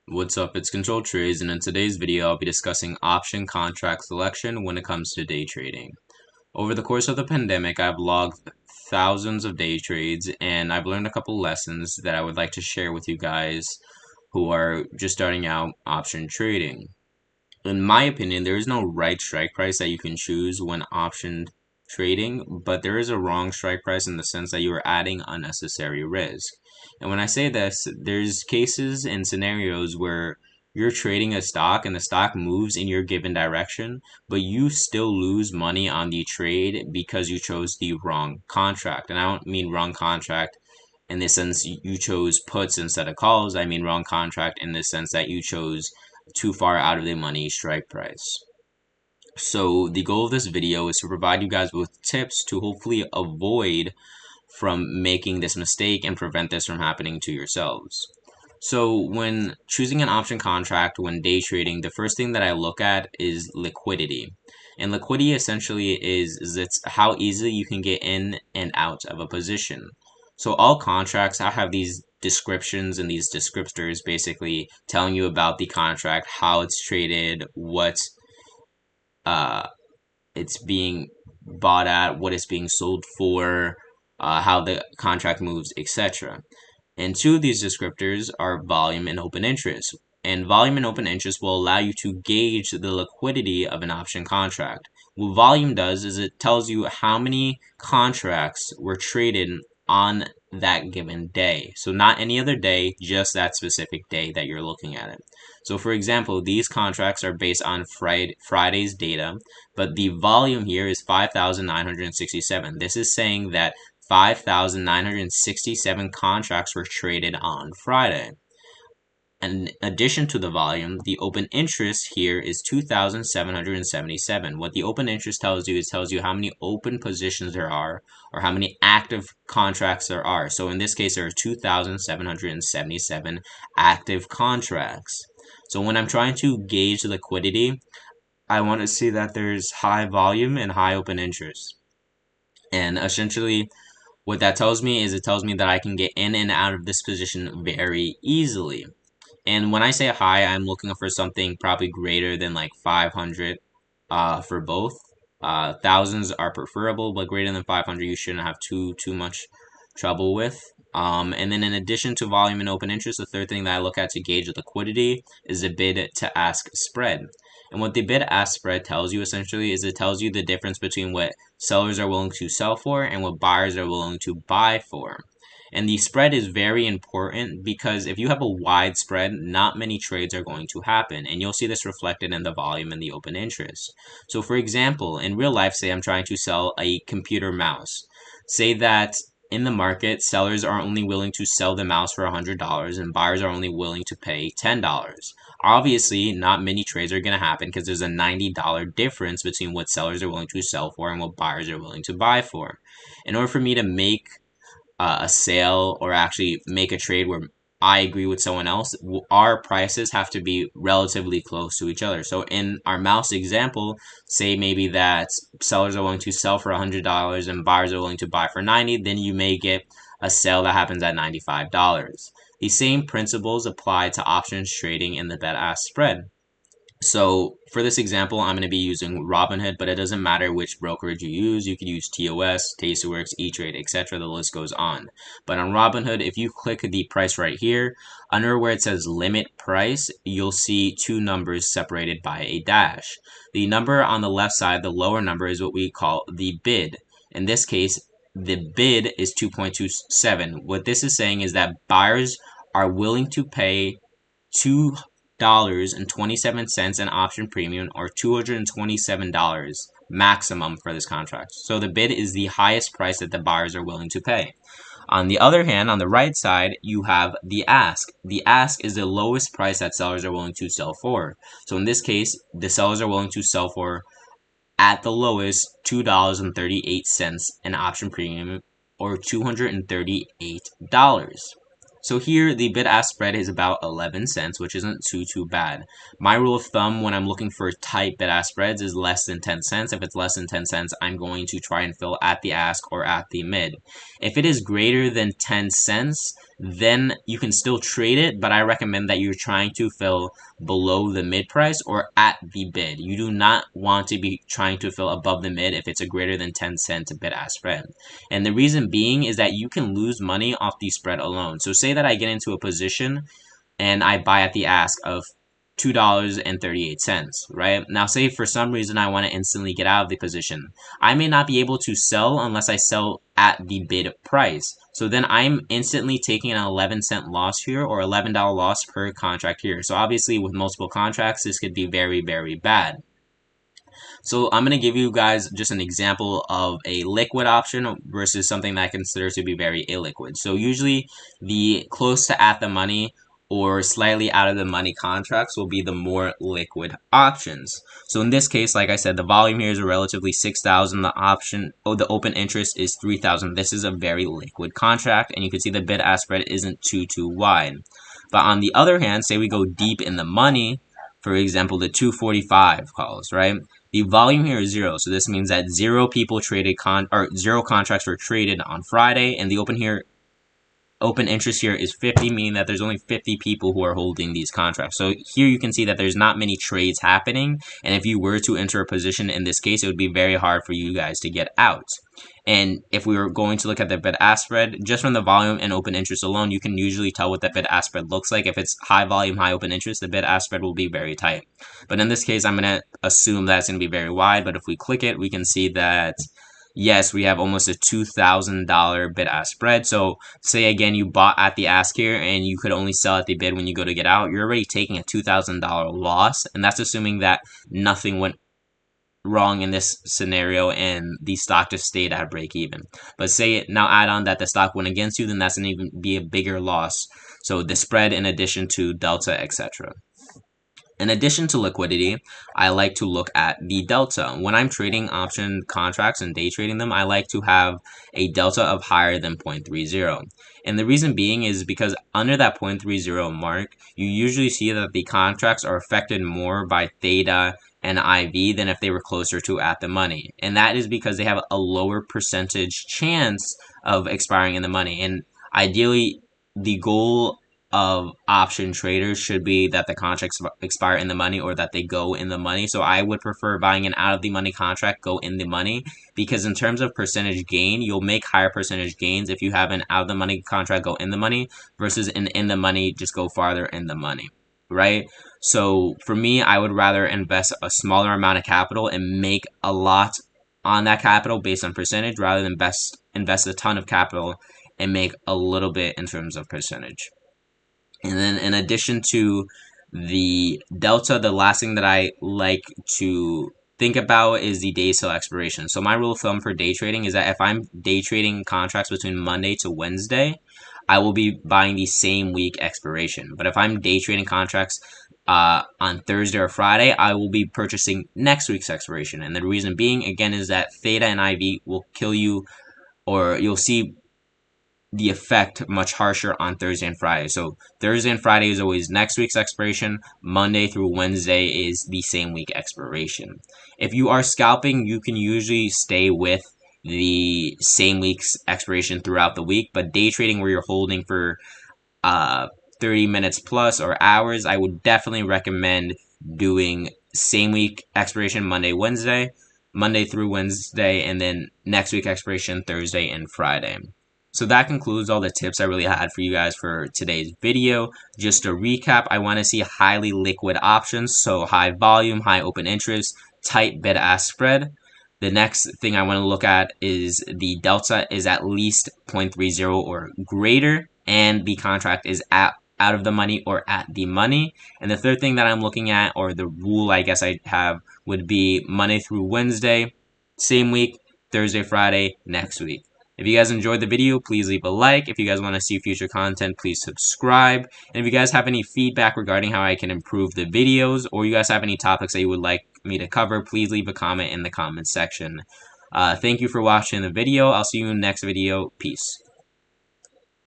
What's up, it's Control Trades, and in today's video I'll be discussing option contract selection when it comes to day trading. Over the course of the pandemic, I've logged thousands of day trades, and I've learned a couple lessons that I would like to share with you guys who are just starting out option trading. In my opinion, there is no right strike price that you can choose when option trading, but there is a wrong strike price in the sense that you are adding unnecessary risk. And when I say this, there's cases and scenarios where you're trading a stock and the stock moves in your given direction, but you still lose money on the trade because you chose the wrong contract. And I don't mean wrong contract in the sense you chose puts instead of calls. I mean wrong contract in the sense that you chose too far out of the money strike price. So the goal of this video is to provide you guys with tips to hopefully avoid from making this mistake and prevent this from happening to yourselves. So when choosing an option contract when day trading, the first thing that I look at is liquidity. And liquidity essentially is it's how easily you can get in and out of a position. So all contracts, I have these descriptions and these descriptors basically telling you about the contract, how it's traded, what uh, it's being bought at, what it's being sold for, how the contract moves, etc. And two of these descriptors are volume and open interest. And volume and open interest will allow you to gauge the liquidity of an option contract. What volume does is it tells you how many contracts were traded on that given day. So not any other day, just that specific day that you're looking at it. So for example, these contracts are based on Friday's data, but the volume here is 5,967. This is saying that 5,967 contracts were traded on Friday. In addition to the volume, the open interest here is 2,777. What the open interest tells you is tells you how many open positions there are or how many active contracts there are. So in this case, there are 2,777 active contracts. So when I'm trying to gauge liquidity, I want to see that there's high volume and high open interest. And essentially, what that tells me is it tells me that I can get in and out of this position very easily. And when I say high, I'm looking for something probably greater than like 500 for both. Thousands are preferable, but greater than 500 you shouldn't have too much trouble with. And then in addition to volume and open interest, the third thing that I look at to gauge liquidity is the bid to ask spread. And what the bid ask spread tells you essentially is it tells you the difference between what sellers are willing to sell for and what buyers are willing to buy for. And the spread is very important because if you have a wide spread, not many trades are going to happen. And you'll see this reflected in the volume and the open interest. So for example, in real life, say I'm trying to sell a computer mouse. Say that in the market, sellers are only willing to sell the mouse for $100 and buyers are only willing to pay $10. Obviously, not many trades are going to happen because there's a $90 difference between what sellers are willing to sell for and what buyers are willing to buy for. In order for me to make a sale or actually make a trade where I agree with someone else, our prices have to be relatively close to each other. So in our mouse example, say maybe that sellers are willing to sell for $100 and buyers are willing to buy for $90, then you may get a sale that happens at $95. The same principles apply to options trading in the bid-ask spread. So for this example, I'm going to be using Robinhood, but it doesn't matter which brokerage you use. You could use TOS, Tastyworks, E-Trade, etc. The list goes on. But on Robinhood, if you click the price right here, under where it says limit price, you'll see two numbers separated by a dash. The number on the left side, the lower number, is what we call the bid. In this case, the bid is 2.27. What this is saying is that buyers are willing to pay $2.27 in option premium or $227 maximum for this contract. So the bid is the highest price that the buyers are willing to pay. On the other hand, on the right side, you have the ask. The ask is the lowest price that sellers are willing to sell for. So in this case, the sellers are willing to sell for at the lowest $2.38 in option premium or $238. So here the bid-ask spread is about 11 cents, which isn't too bad. My rule of thumb when I'm looking for tight bid-ask spreads is less than 10 cents. If it's less than 10 cents, I'm going to try and fill at the ask or at the mid. If it is greater than 10 cents, then you can still trade it, but I recommend that you're trying to fill below the mid price or at the bid. You do not want to be trying to fill above the mid if it's a greater than 10-cent bid-ask spread. And the reason being is that you can lose money off the spread alone. So say that I get into a position and I buy at the ask of $2.38, right? Now, say for some reason I want to instantly get out of the position. I may not be able to sell unless I sell at the bid price. So then I'm instantly taking an 11-cent loss here, or $11 loss per contract here. So obviously with multiple contracts, this could be very, very bad. So I'm going to give you guys just an example of a liquid option versus something that I consider to be very illiquid. So usually the close to at the money or slightly out of the money contracts will be the more liquid options. So in this case, like I said, the volume here is relatively 6,000. The open interest is 3,000. This is a very liquid contract, and you can see the bid-ask spread isn't too wide. But on the other hand, say we go deep in the money, for example, the 245 calls, right? The volume here is 0, so this means that 0 people traded or 0 contracts were traded on Friday, and the open interest here is 50, meaning that there's only 50 people who are holding these contracts. So here you can see that there's not many trades happening, and if you were to enter a position in this case, it would be very hard for you guys to get out. And if we were going to look at the bid-ask spread, just from the volume and open interest alone, you can usually tell what the bid-ask spread looks like. If it's high volume, high open interest, the bid-ask spread will be very tight. But in this case, I'm going to assume that it's going to be very wide, but if we click it, we can see that yes, we have almost a $2,000 bid-ask spread. So say again, you bought at the ask here and you could only sell at the bid when you go to get out. You're already taking a $2,000 loss, and that's assuming that nothing went wrong in this scenario and the stock just stayed at break even. But say it now add on that the stock went against you, then that's going to even be a bigger loss. So the spread in addition to delta, etc. In addition to liquidity, I like to look at the delta. When I'm trading option contracts and day trading them, I like to have a delta of higher than 0.30. And the reason being is because under that 0.30 mark, you usually see that the contracts are affected more by theta and IV than if they were closer to at the money. And that is because they have a lower percentage chance of expiring in the money. And ideally, the goal of option traders should be that the contracts expire in the money or that they go in the money. So I would prefer buying an out of the money contract go in the money, because in terms of percentage gain, you'll make higher percentage gains if you have an out of the money contract go in the money versus an in the money just go farther in the money, right? So for me, I would rather invest a smaller amount of capital and make a lot on that capital based on percentage rather than invest a ton of capital and make a little bit in terms of percentage. And then in addition to the delta, the last thing that I like to think about is the day sale expiration. So my rule of thumb for day trading is that if I'm day trading contracts between Monday to Wednesday, I will be buying the same week expiration. But if I'm day trading contracts on Thursday or Friday, I will be purchasing next week's expiration. And the reason being, again, is that theta and IV will kill you, or you'll see the effect much harsher on Thursday and Friday. So Thursday and Friday is always next week's expiration. Monday through Wednesday is the same week expiration. If you are scalping, you can usually stay with the same week's expiration throughout the week. But day trading where you're holding for 30 minutes plus or hours, I would definitely recommend doing same week expiration Monday, Wednesday, Monday through Wednesday, and then next week expiration Thursday and Friday. So that concludes all the tips I really had for you guys for today's video. Just to recap, I want to see highly liquid options, so high volume, high open interest, tight bid-ask spread. The next thing I want to look at is the delta is at least 0.30 or greater, and the contract is out of the money or at the money. And the third thing that I'm looking at, or the rule I guess I have, would be Monday through Wednesday, same week, Thursday, Friday, next week. If you guys enjoyed the video, please leave a like. If you guys want to see future content, please subscribe. And if you guys have any feedback regarding how I can improve the videos, or you guys have any topics that you would like me to cover, please leave a comment in the comment section. Thank you for watching the video. I'll see you in the next video. Peace.